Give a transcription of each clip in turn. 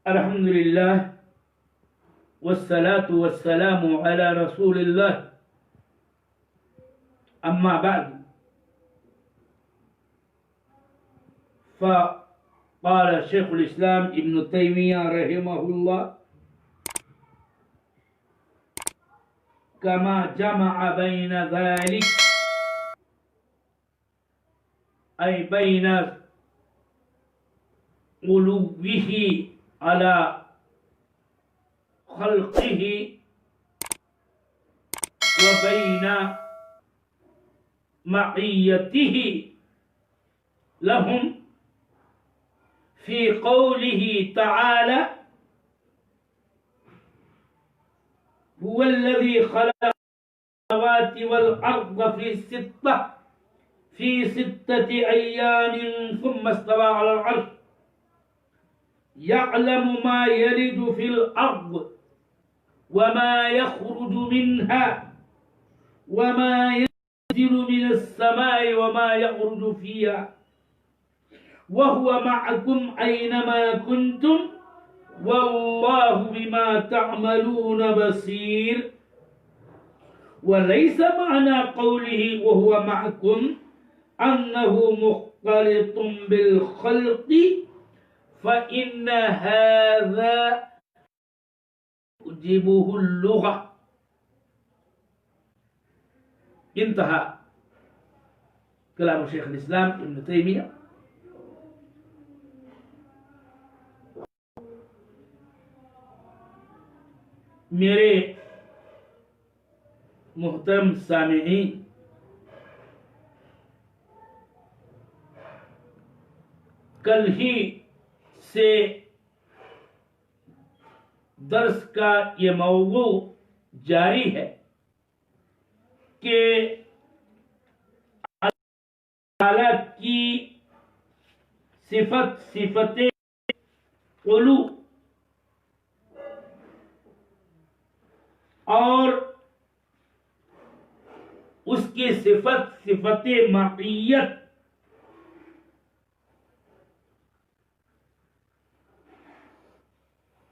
الحمد لله والصلاة والسلام على رسول الله أما بعد فقال شيخ الإسلام ابن تيمية رحمه الله كما جمع بين ذلك أي بين علوه على خلقه وبين معيته لهم في قوله تعالى هو الذي خلق السماوات والأرض في ستة أيام ثم استوى على العرش يعلم ما يلج في الأرض وما يخرج منها وما ينزل من السماء وما يعرج فيها وهو معكم أينما كنتم والله بما تعملون بصير وليس معنى قوله وهو معكم أنه مختلط بالخلق فإن هذا يجبه اللغة. انتهى كلام شيخ الإسلام ابن تيمية. میرے محترم سامعین، کل ہی سے درس کا یہ موضوع جاری ہے کہ اللہ تعالی کی صفت علو اور اس کی صفت معیت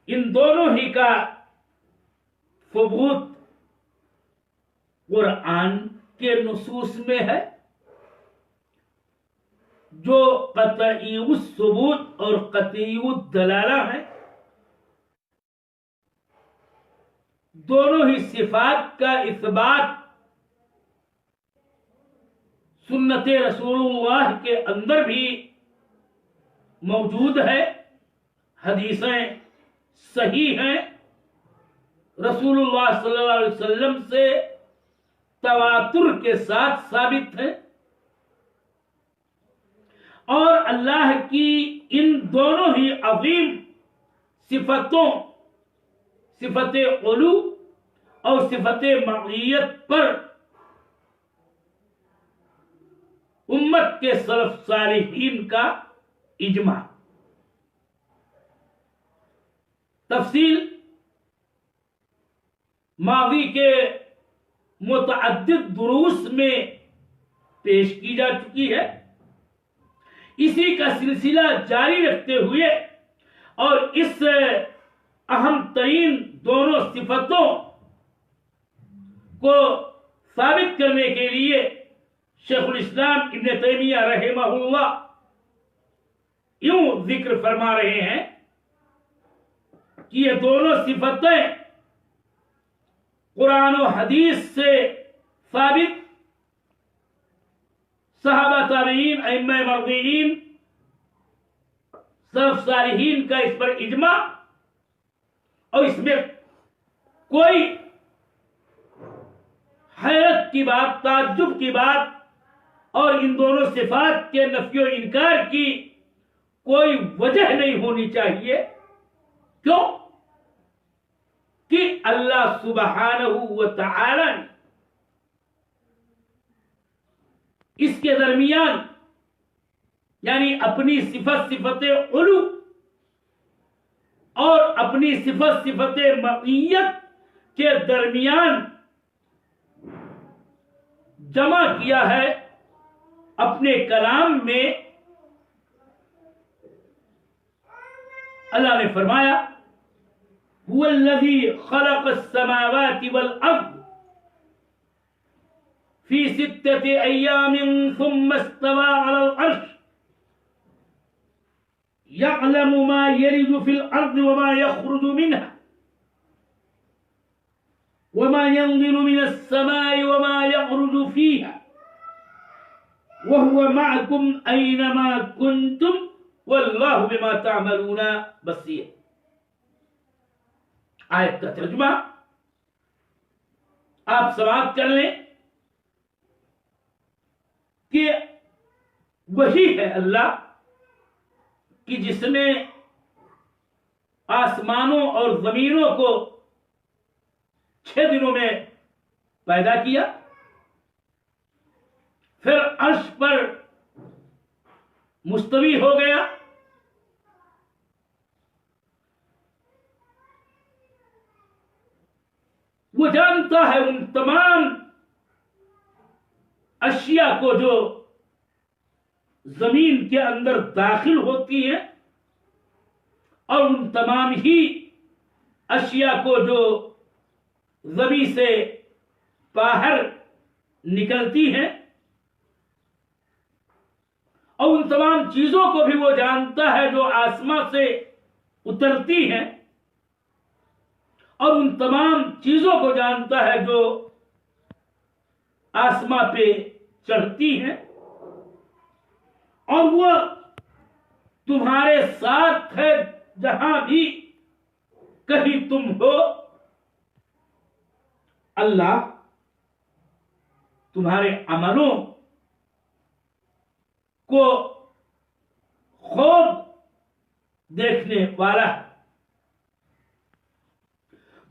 ان دونوں ہی کا ثبوت قرآن کے نصوص میں ہے جو قطعی الثبوت اور قطعی الدلالہ ہیں. دونوں ہی صفات کا اثبات سنت رسول اللہ کے اندر بھی موجود ہے. حدیثیں صحیح ہیں، رسول اللہ صلی اللہ علیہ وسلم سے تواتر کے ساتھ ثابت ہے، اور اللہ کی ان دونوں ہی عظیم صفتوں، صفت علو اور صفت معیت پر امت کے سلف صالحین کا اجماع. تفصیل ماضی کے متعدد دروس میں پیش کی جا چکی ہے. اسی کا سلسلہ جاری رکھتے ہوئے اور اس اہم ترین دونوں صفتوں کو ثابت کرنے کے لیے شیخ الاسلام ابن تیمیہ رحمہ اللہ یوں ذکر فرما رہے ہیں کہ یہ دونوں صفتیں قرآن و حدیث سے ثابت، صحابہ تابعین، ائمہ مرضیین، سلف صالحین کا اس پر اجماع، اور اس میں کوئی حیرت کی بات، تعجب کی بات اور ان دونوں صفات کے نفی و انکار کی کوئی وجہ نہیں ہونی چاہیے. کیوں؟ کہ اللہ سبحانہ و تعالی نے اس کے درمیان یعنی اپنی صفت علو اور اپنی صفت معیت کے درمیان جمع کیا ہے اپنے کلام میں اللہ نے فرمایا هو الذي خلق السماوات والارض في 6 ايام ثم استوى على العرش يعلم ما يلج في الارض وما يخرج منها وما ينزل من السماء وما يعرج فيها وهو معكم أينما كنتم والله بما تعملون بصير. آیت کا ترجمہ آپ سماعت کر لیں کہ وہی ہے اللہ کہ جس نے آسمانوں اور زمینوں کو 6 دنوں میں پیدا کیا، پھر عرش پر مستوی ہو گیا، وہ جانتا ہے ان تمام اشیاء کو جو زمین کے اندر داخل ہوتی ہیں اور ان تمام ہی اشیاء کو جو زمین سے باہر نکلتی ہیں، اور ان تمام چیزوں کو بھی وہ جانتا ہے جو آسمان سے اترتی ہیں، اور ان تمام چیزوں کو جانتا ہے جو آسمان پہ چڑھتی ہیں، اور وہ تمہارے ساتھ ہے جہاں بھی کہیں تم ہو۔ اللہ تمہارے عملوں کو خوب دیکھنے والا ہے۔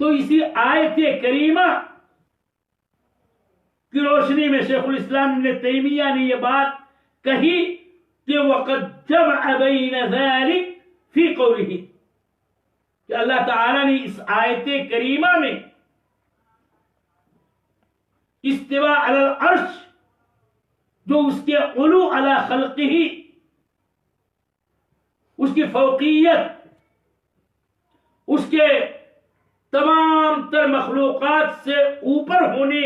تو اسی آیت کریمہ کی روشنی میں شیخ الاسلام ابن تیمیہ نے یہ بات کہی کہ وَقَدْ جَمْعَ بَيْنَ ذَلِكَ فِي قَوْلِهِ، کہ اللہ تعالیٰ نے اس آیت کریمہ میں استوا علی العرش، جو اس کے علو علی خلقہ، اس کی فوقیت، اس کے تمام تر مخلوقات سے اوپر ہونے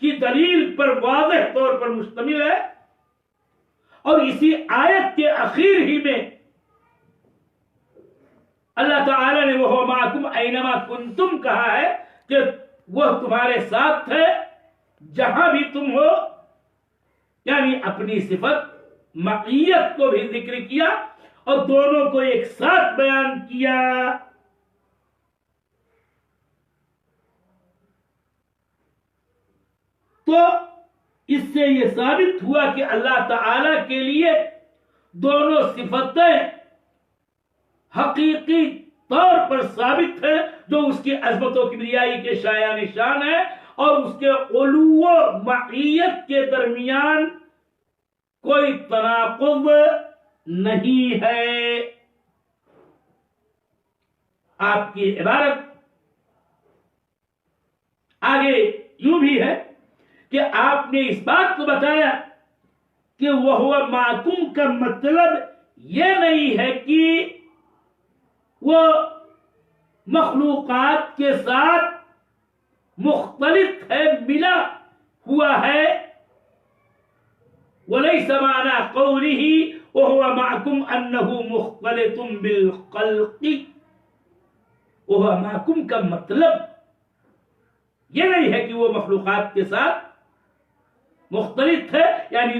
کی دلیل پر واضح طور پر مشتمل ہے، اور اسی آیت کے اخیر ہی میں اللہ تعالی نے وہ معکم اینما کنتم کہا ہے کہ وہ تمہارے ساتھ ہے جہاں بھی تم ہو، یعنی اپنی صفت معیت کو بھی ذکر کیا اور دونوں کو ایک ساتھ بیان کیا۔ تو اس سے یہ ثابت ہوا کہ اللہ تعالی کے لیے دونوں صفتیں حقیقی طور پر ثابت ہے، جو اس کی عظمت و کبریائی کے شایان نشان ہے، اور اس کے علو و معیت کے درمیان کوئی تناقض نہیں ہے۔ آپ کی عبارت آگے یوں بھی ہے کہ آپ نے اس بات کو بتایا کہ وہ معکوم کا مطلب یہ نہیں ہے کہ وہ مخلوقات کے ساتھ مختلف ہے، ملا ہوا ہے۔ وَلَيْسَ مَعْنَى قَوْلِهِ وَهُوَ مَعَكُمْ أَنَّهُ مُخْتَلِطٌ بِالْخَلْقِ، وَهُوَ مَعَكُمْ کا مطلب یہ نہیں ہے کہ وہ مخلوقات کے ساتھ مختلف ہے، یعنی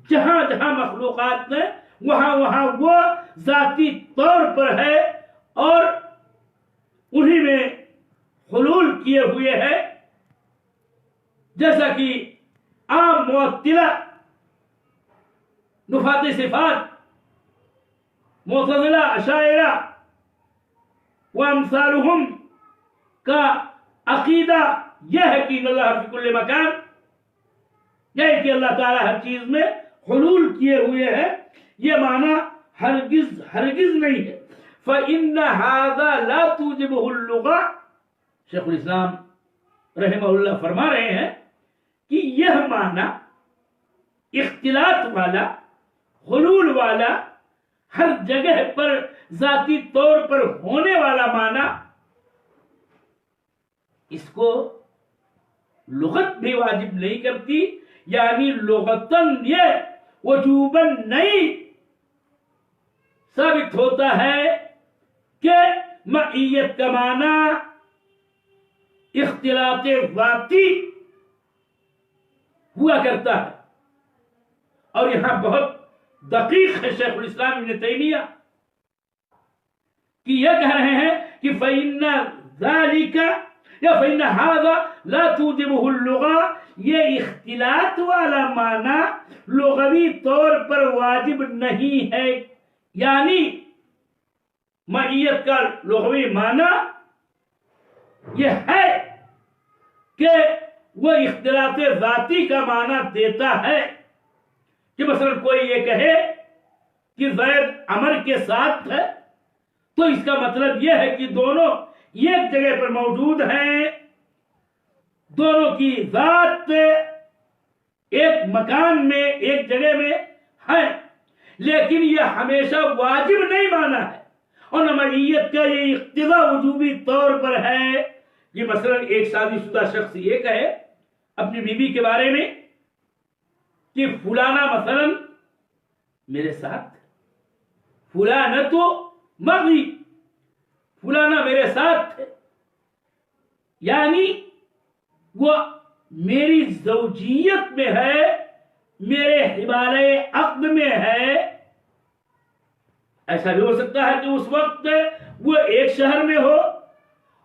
جہاں جہاں مخلوقات ہیں وہاں وہاں وہ ذاتی طور پر ہے اور انہی میں حلول کیے ہوئے ہے، جیسا کہ عام معطلہ نفاة صفات، معتزلہ، اشاعرہ وامثالہم کا عقیدہ یہ ہے کہ اللہ فی کل مکان، یہ کہ اللہ تعالیٰ ہر چیز میں حلول کیے ہوئے ہے، یہ معنی ہرگز ہرگز نہیں ہے۔ فَإِنَّ هَذَا لَا تُوجِبُهُ اللُّغَةُ، شیخ الاسلام رحمہ اللہ فرما رہے ہیں کہ یہ معنی اختلاط والا، حلول والا ہر جگہ پر ذاتی طور پر ہونے والا معنی، اس کو لغت بھی واجب نہیں کرتی، یعنی لغتاً یہ وجوباً نہیں ثابت ہوتا ہے کہ معیت کا معنی اختلاط ذاتی ہوا کرتا ہے۔ اور یہاں بہت دقیق ہے شیخ الاسلام ابن تیمیہ کہ یہ کہہ رہے ہیں کہ فَإِنَّ ذَلِكَ یا فَإِنَّ هَذَا لَا تُوجِبُهُ اللُّغَةُ، یہ اختلاط والا معنی لغوی طور پر واجب نہیں ہے، یعنی معیت کا لغوی معنی یہ ہے کہ وہ اختلاط ذاتی کا معنی دیتا ہے، کہ مثلا کوئی یہ کہے کہ زید عمر کے ساتھ ہے تو اس کا مطلب یہ ہے کہ دونوں ایک جگہ پر موجود ہیں، دونوں کی ذات ایک مکان میں ایک جگہ میں ہے، لیکن یہ ہمیشہ واجب نہیں مانا ہے، اور معیت کا یہ اقتضا وجوبی طور پر ہے کہ مثلا ایک شادی شدہ شخص یہ کہے اپنی بیوی کے بارے میں کہ فلانا مثلا میرے ساتھ، فلانا تو مغی، فلانا میرے ساتھ ہے، یعنی وہ میری زوجیت میں ہے، میرے حوالے عقد میں ہے۔ ایسا بھی ہو سکتا ہے کہ اس وقت وہ ایک شہر میں ہو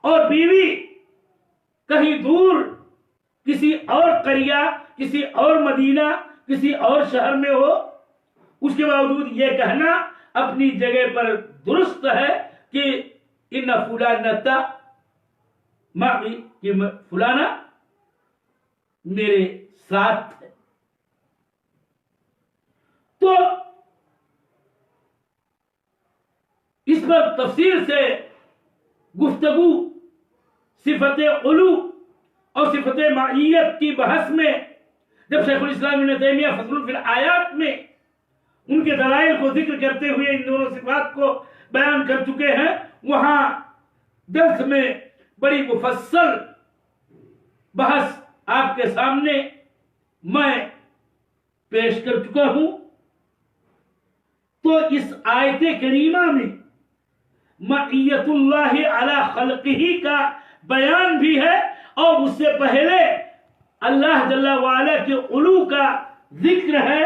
اور بیوی کہیں دور کسی اور قریہ، کسی اور مدینہ، کسی اور شہر میں ہو، اس کے باوجود یہ کہنا اپنی جگہ پر درست ہے کہ ان فلانتا معی، کہ فلانا میرے ساتھ ہے۔ تو اس پر تفصیل سے گفتگو صفت علو اور صفت معیت کی بحث میں جب شیخ الاسلام ابن تیمیہ فصل فی الآیات میں ان کے دلائل کو ذکر کرتے ہوئے ان دونوں صفات کو بیان کر چکے ہیں، وہاں درس میں بڑی مفصل بحث آپ کے سامنے میں پیش کر چکا ہوں۔ تو اس آیت کریمہ میں معیت اللہ علی خلقہ کا بیان بھی ہے، اور اس سے پہلے اللہ جل وعلا کے علو کا ذکر ہے،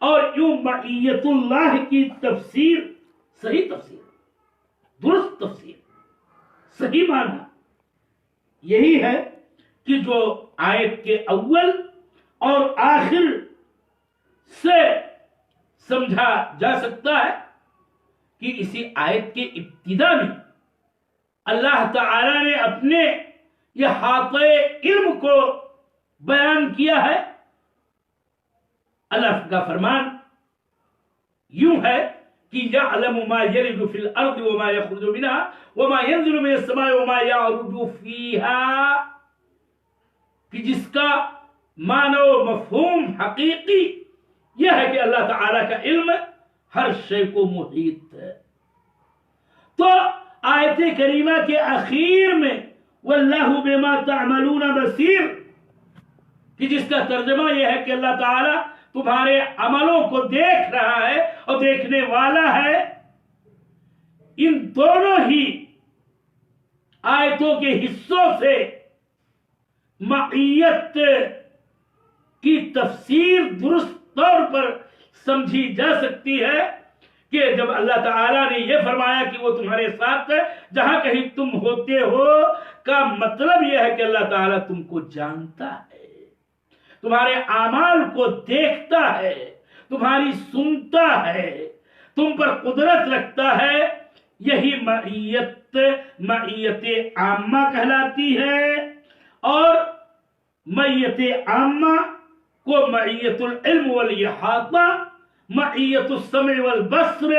اور یوں معیت اللہ کی تفسیر، صحیح تفسیر، درست تفسیر، صحیح معنی یہی ہے کہ جو آیت کے اول اور آخر سے سمجھا جا سکتا ہے کہ اسی آیت کے ابتدا میں اللہ تعالی نے اپنے احاطہ علم کو بیان کیا ہے۔ اللہ کا فرمان یوں ہے کہ یعلم ما یلج فی الارض وما یخرج منها وما ينزل من السماء وما يعرج فیها، کہ جس کا معنی و مفہوم حقیقی یہ ہے کہ اللہ تعالی کا علم ہر شے کو محیط ہے۔ تو آیت کریمہ کے اخیر میں واللہ بما تعملون بصیر، کہ جس کا ترجمہ یہ ہے کہ اللہ تعالی تمہارے عملوں کو دیکھ رہا ہے اور دیکھنے والا ہے، ان دونوں ہی آیتوں کے حصوں سے معیت کی تفسیر درست طور پر سمجھی جا سکتی ہے کہ جب اللہ تعالیٰ نے یہ فرمایا کہ وہ تمہارے ساتھ ہے جہاں کہیں تم ہوتے ہو، کا مطلب یہ ہے کہ اللہ تعالیٰ تم کو جانتا ہے، تمہارے اعمال کو دیکھتا ہے، تمہاری سنتا ہے، تم پر قدرت رکھتا ہے۔ یہی معیت عامہ کہلاتی ہے، اور معیت عامہ کو معیت العلم والاحاطہ، معیت السمع والبصر،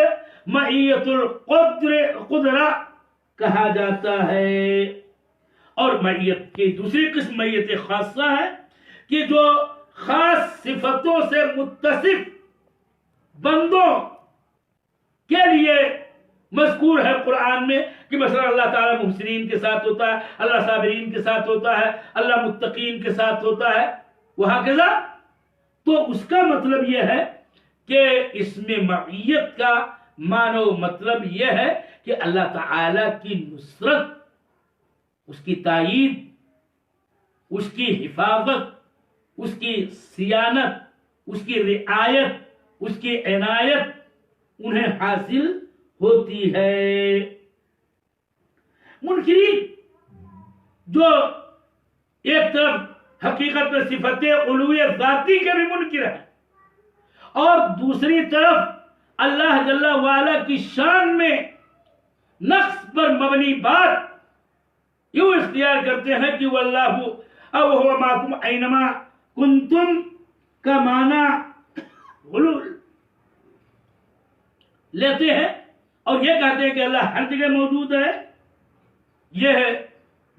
معیت القدرہ کہا جاتا ہے۔ اور معیت کی دوسری قسم معیت خاصہ ہے کہ جو خاص صفتوں سے متصف بندوں کے لیے مذکور ہے قرآن میں کہ مثلا اللہ تعالیٰ محسنین کے ساتھ ہوتا ہے، اللہ صابرین کے ساتھ ہوتا ہے، اللہ متقین کے ساتھ ہوتا ہے، وہکذا. تو اس کا مطلب یہ ہے کہ اس میں معیت کا معنی و مطلب یہ ہے کہ اللہ تعالیٰ کی نصرت، اس کی تائید، اس کی حفاظت، اس کی صیانت، اس کی رعایت، اس کی عنایت انہیں حاصل ہوتی ہے. منکرین جو ایک طرف حقیقت میں صفت علو ذاتی کے بھی منکر ہیں اور دوسری طرف اللہ جل وعلا کی شان میں نقص پر مبنی بات یوں اختیار کرتے ہیں کہ واللہ او هو معکم اینما کنتم کا معنی حلول لیتے ہیں اور یہ کہتے ہیں کہ اللہ ہر جگہ موجود ہے. یہ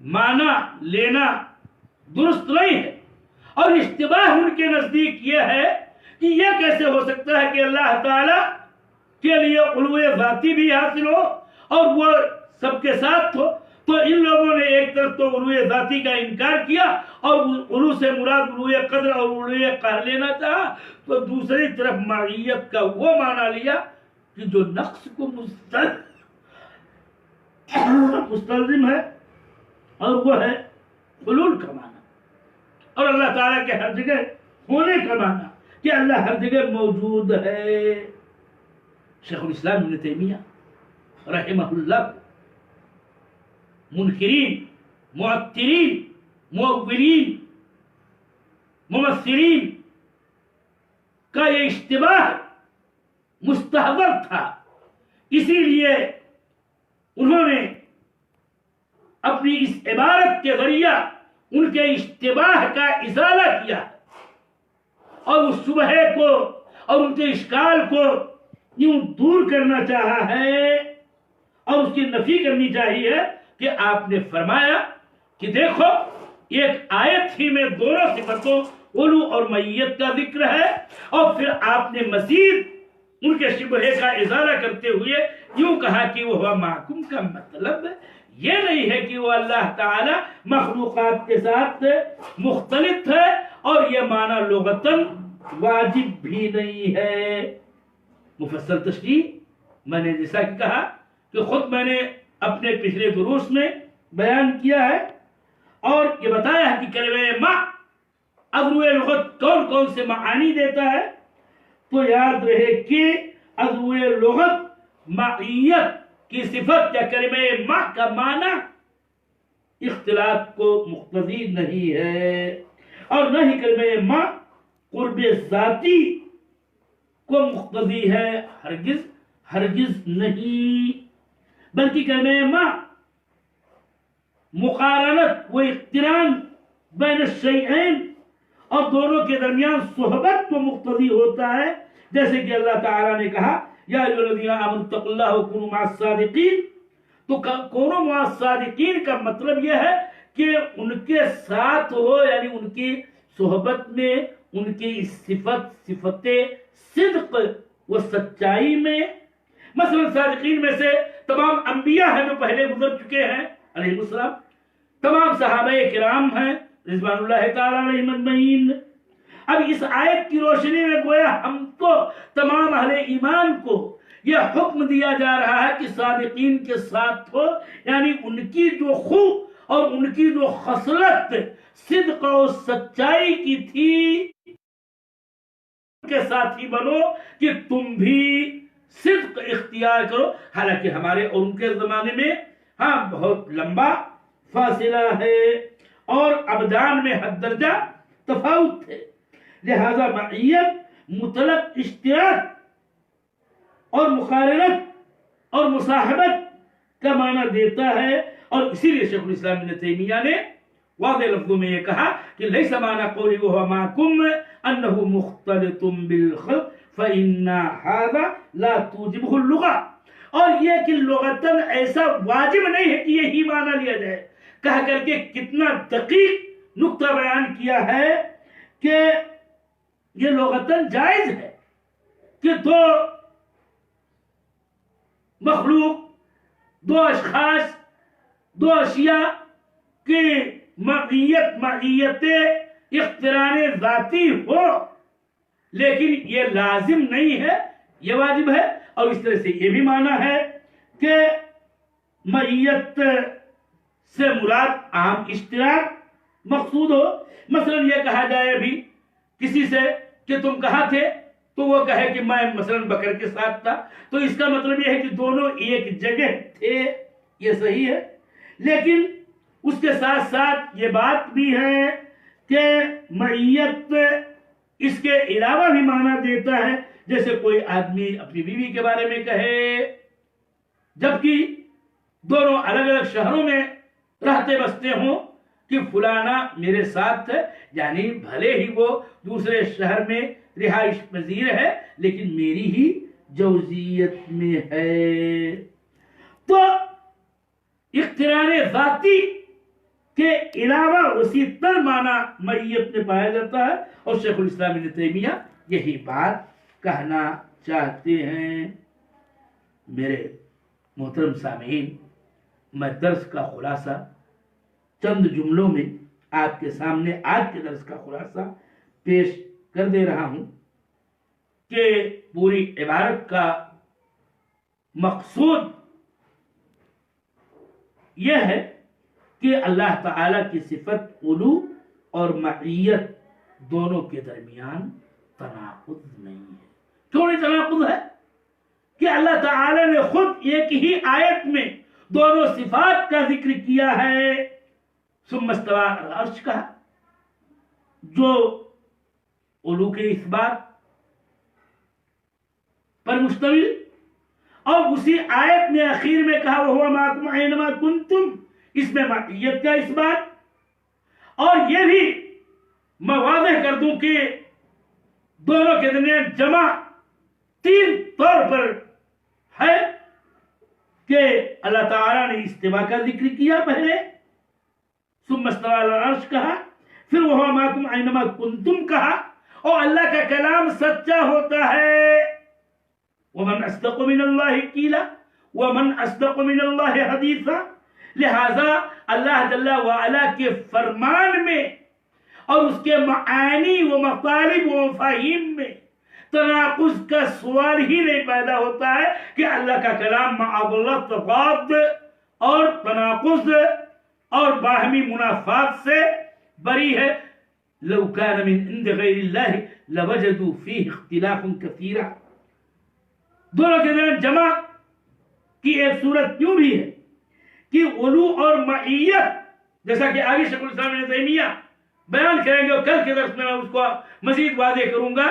معنی لینا درست نہیں ہے اور اشتباہ ان کے نزدیک یہ ہے کہ یہ کیسے ہو سکتا ہے کہ اللہ تعالی کے لیے علو ذاتی بھی حاصل ہو اور وہ سب کے ساتھ ہو. تو ان لوگوں نے ایک طرف تو علو ذاتی کا انکار کیا اور علو سے مراد علو قدر اور علو قہر لینا چاہا، تو دوسری طرف معیت کا وہ معنی لیا کہ جو نقص کو مستلزم ہے اور وہ ہے حلول کا معنی، اور اللہ تعالیٰ کے ہر جگہ ہونے کا معنی کہ اللہ ہر جگہ موجود ہے. شیخ الاسلام ابن تیمیہ رحمہ اللہ منکرین، معطلین، مؤولین، ممثلین کا یہ اشتباہ مستحضر تھا، اسی لیے انہوں نے اپنی اس عبارت کے ذریعہ ان کے اشتباہ کا ازالہ کیا اور اس شبہے کو اور ان کے اشکال کو یوں دور کرنا چاہا ہے اور اس کی نفی کرنی چاہیے کہ آپ نے فرمایا کہ دیکھو ایک آیت ہی میں دونوں صفتوں علو اور معیت کا ذکر ہے اور پھر آپ نے مزید ان کے شبہے کا ازالہ کرتے ہوئے یوں کہا کہ وہ محکوم کا مطلب یہ نہیں ہے کہ وہ اللہ تعالی مخلوقات کے ساتھ مختلف ہے اور یہ معنی لغتاً واجب بھی نہیں ہے. مفصل تشریح میں نے جیسا کہ کہا کہ خود میں نے اپنے پچھلے دروس میں بیان کیا ہے اور یہ بتایا ہے کہ کلمہ ما عضو لغت کون کون سے معانی دیتا ہے. تو یاد رہے کہ عضو لغت معیت کی صفت یا کلمہ ما کا معنی اختلاف کو مقتضی نہیں ہے اور نہ ہی کلمہ ما قرب ذاتی کو مقتضی ہے، ہرگز ہرگز نہیں، بلکہ کلمہ ما مقارنت و اقتران بین الشیئین اور دونوں کے درمیان صحبت کو مقتضی ہوتا ہے، جیسے کہ اللہ تعالیٰ نے کہا یا ایھا الذین آمنوا اتقوا اللہ وکونوا مع الصادقین. تو کونوا مع الصادقین کا مطلب یہ ہے کہ ان کے ساتھ ہو، یعنی ان کی صحبت میں ان کی صفت صدق و سچائی میں. مثلا صادقین میں سے تمام انبیاء ہیں جو پہلے گزر چکے ہیں علیہ السلام، تمام صحابہ کرام ہیں رضوان اللہ تعالیٰ علیہم اجمعین. اب اس آیت کی روشنی میں گویا ہم کو تمام اہل ایمان کو یہ حکم دیا جا رہا ہے کہ صادقین کے ساتھ ہو، یعنی ان کی جو خو اور ان کی جو خصلت صدق و سچائی کی تھی کے ساتھی بنو کہ تم بھی صدق اختیار کرو. حالانکہ ہمارے اور ان کے زمانے میں بہت لمبا فاصلہ ہے اور ابدان میں حد درجہ تفاوت ہے، لہذا معیت مطلق اشتراک اور مقارنت اور مصاحبت کا معنی دیتا ہے. اور اسی لیے شیخ الاسلام ابن تیمیہ نے واضح لفظوں میں یہ کہا کہ لیس معنی قولی وہو معکم انہ مختلط بالخلق فإن هذا لا توجبه اللغة. اور یہ کہ لغتاً ایسا واجب نہیں ہے کہ یہی معنی لیا جائے، کہہ کر کے کتنا دقیق نقطہ بیان کیا ہے کہ یہ لغتاً جائز ہے کہ دو مخلوق، دو اشخاص، دو اشیاء کی معیت اقتران ذاتی ہو، لیکن یہ لازم نہیں ہے، یہ واجب ہے۔ اور اس طرح سے یہ بھی معنی ہے کہ معیت سے مراد عام اشتراک مقصود ہو۔ مثلا یہ کہا جائے بھی کسی سے کہ تم کہاں تھے، تو وہ کہے کہ میں مثلا بکر کے ساتھ تھا، تو اس کا مطلب یہ ہے کہ دونوں ایک جگہ تھے، یہ صحیح ہے۔ لیکن اس کے ساتھ ساتھ یہ بات بھی ہے کہ معیت اس کے علاوہ بھی معنی دیتا ہے، جیسے کوئی آدمی اپنی بیوی کے بارے میں کہے، جبکہ دونوں الگ الگ شہروں میں رہتے بستے ہوں، کہ فلانا میرے ساتھ ہے، یعنی بھلے ہی وہ دوسرے شہر میں رہائش پذیر ہے لیکن میری ہی جوزیت میں ہے۔ تو اقتران ذاتی کے علاوہ وسیع تر معنی معیت میں پایا جاتا ہے، اور شیخ الاسلام ابن تیمیہ یہی بات کہنا چاہتے ہیں۔ میرے محترم سامعین، میں درس کا خلاصہ چند جملوں میں آپ کے سامنے آج کے درس کا خلاصہ پیش کر دے رہا ہوں کہ پوری عبارت کا مقصود یہ ہے کہ اللہ تعالی کی صفت علو اور معیت دونوں کے درمیان تناقض نہیں ہے۔ کیوں نہیں تناقض ہے؟ کہ اللہ تعالی نے خود ایک ہی آیت میں دونوں صفات کا ذکر کیا ہے، ثم استوى على العرش کہا جو علو کے اثبات پر مشتمل، اور اسی آیت میں اخیر میں کہا وَهُوَ مَعَكُمْ أَيْنَمَا كُنْتُمْ، اس میں معیت کا اثبات۔ اور یہ بھی میں واضح کر دوں کہ دونوں کے درمیان جمع تین طور پر ہے کہ اللہ تعالیٰ نے استوا کا ذکر کیا پہلے، ثم استوى على العرش کہا، پھر وَهُوَ مَعَكُمْ أَيْنَمَا كُنْتُمْ کہا۔ اور اللہ کا کلام سچا ہوتا ہے، وَمَنْ أَصْدَقُ مِنَ اللَّهِ قِيلًا وَمَنْ أَصْدَقُ مِنَ اللَّهِ حَدِيثًا۔ لہذا اللہ جل وعلا کے فرمان میں اور اس کے معانی و مطالب و مفاہیم میں تناقض کا سوال ہی نہیں پیدا ہوتا ہے کہ اللہ کا کلام معاذ اللہ تضاد اور تناقض اور باہمی منافات سے بری ہے۔ لو كان من عند غیر اللہ لوجدوا فیہ اختلافا کثیرا۔ دونوں کے درمیان جمع کی ایک صورت کیوں بھی ہے کہ علو اور معیت، جیسا کہ آگے شیخ الاسلام ابن تیمیہ بیان کریں گے، اور کل کے درس میں اس کو مزید واضح کروں گا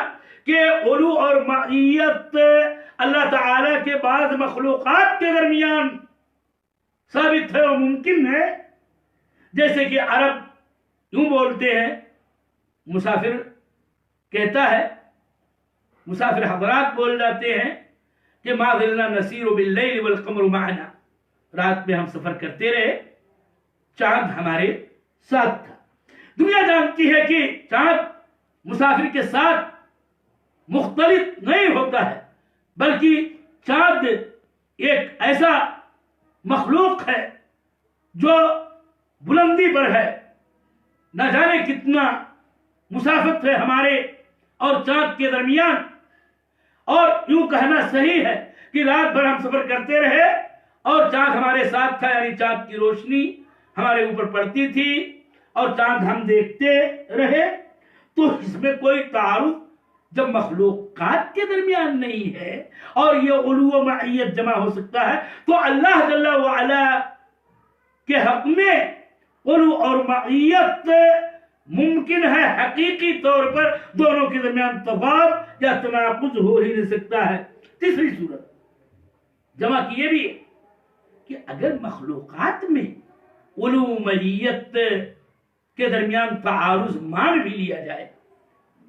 کہ علو اور معیت اللہ تعالی کے بعض مخلوقات کے درمیان ثابت ہے اور ممکن ہے۔ جیسے کہ عرب یوں بولتے ہیں، مسافر کہتا ہے، مسافر حضرات بول جاتے ہیں کہ ما ظلنا نسیر باللیل والقمر معنا، رات میں ہم سفر کرتے رہے، چاند ہمارے ساتھ تھا۔ دنیا جانتی ہے کہ چاند مسافر کے ساتھ مختلف نہیں ہوتا ہے، بلکہ چاند ایک ایسا مخلوق ہے جو بلندی پر ہے، نہ جانے کتنا مسافت ہے ہمارے اور چاند کے درمیان۔ اور یوں کہنا صحیح ہے کہ رات بھر ہم سفر کرتے رہے اور چاند ہمارے ساتھ تھا، یعنی چاند کی روشنی ہمارے اوپر پڑتی تھی اور چاند ہم دیکھتے رہے۔ تو اس میں کوئی تعارف جب مخلوقات کے درمیان نہیں ہے اور یہ علو و معیت جمع ہو سکتا ہے، تو اللہ جل وعلا کے حق میں علو اور معیت ممکن ہے، حقیقی طور پر دونوں کے درمیان تضاد یا تناقض ہو ہی نہیں سکتا ہے۔ تیسری صورت جمع کی یہ بھی ہے کہ اگر مخلوقات میں علو معیت کے درمیان تعارض مان بھی لیا جائے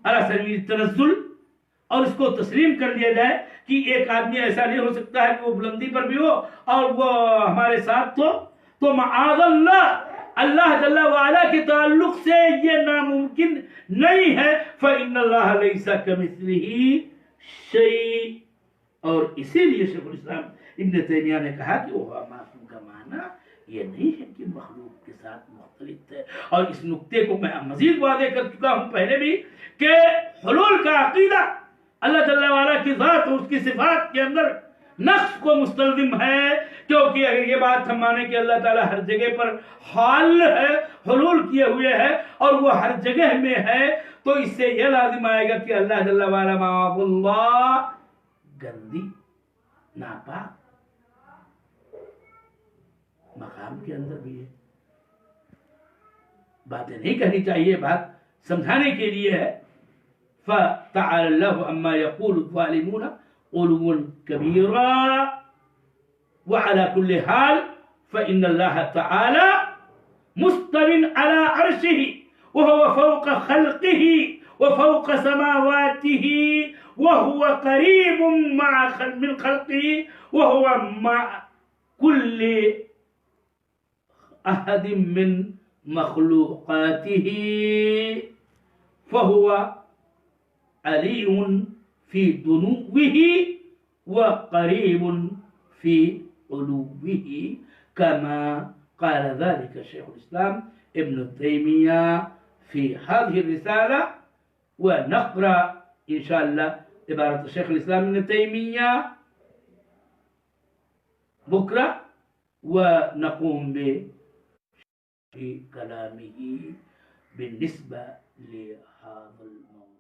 علی سبیل التنزل، اور اس کو تسلیم کر لیا جائے کہ ایک آدمی ایسا نہیں ہو سکتا ہے کہ وہ بلندی پر بھی ہو اور وہ ہمارے ساتھ ہو، تو معاذ اللہ اللہ جل وعلا کے تعلق سے یہ ناممکن نہیں ہے۔ فإن اللہ لیس کمثلہ شیء، اور اسی لیے شیخ الاسلام ابن تیمیہ نے کہا کہ وہ معصوم کا معنی یہ نہیں ہے کہ مخلوق کے ساتھ مختلف ہے. اور اس نقطے کو میں مزید واضح کر چکا ہوں پہلے بھی کہ حلول کا عقیدہ اللہ جل وعلا کی ذات اور اس کی صفات کے اندر نقص کو مستلزم ہے، کیونکہ اگر یہ بات ہم مانیں کہ اللہ تعالیٰ ہر جگہ پر حال ہے، حلول کیے ہوئے ہے اور وہ ہر جگہ میں ہے، تو اس سے یہ لازم آئے گا کہ اللہ جل وعلا معاذ اللہ گندی ناپاک مقام کے اندر بھی ہے. باتیں نہیں کہنی چاہیے، بات سمجھانے کے لیے ہے. فَتَعَالَى اللَّهُ عَمَّا يَقُولُ الظَّالِمُونَ عُلُوًّا كَبِيرًا. وعلى كل حال فإن الله تعالى مستو على عرشه وهو فوق خلقه وفوق سماواته وهو قريب من خلقه وهو مع كل أحد من مخلوقاته فهو علي في دنوه وقريب في علوه كما قال ذلك شيخ الإسلام ابن تيمية في هذه الرسالة. ونقرأ إن شاء الله عبارة شيخ الإسلام ابن تيمية بكرة ونقوم بكلامه بالنسبة لهذا الموضوع.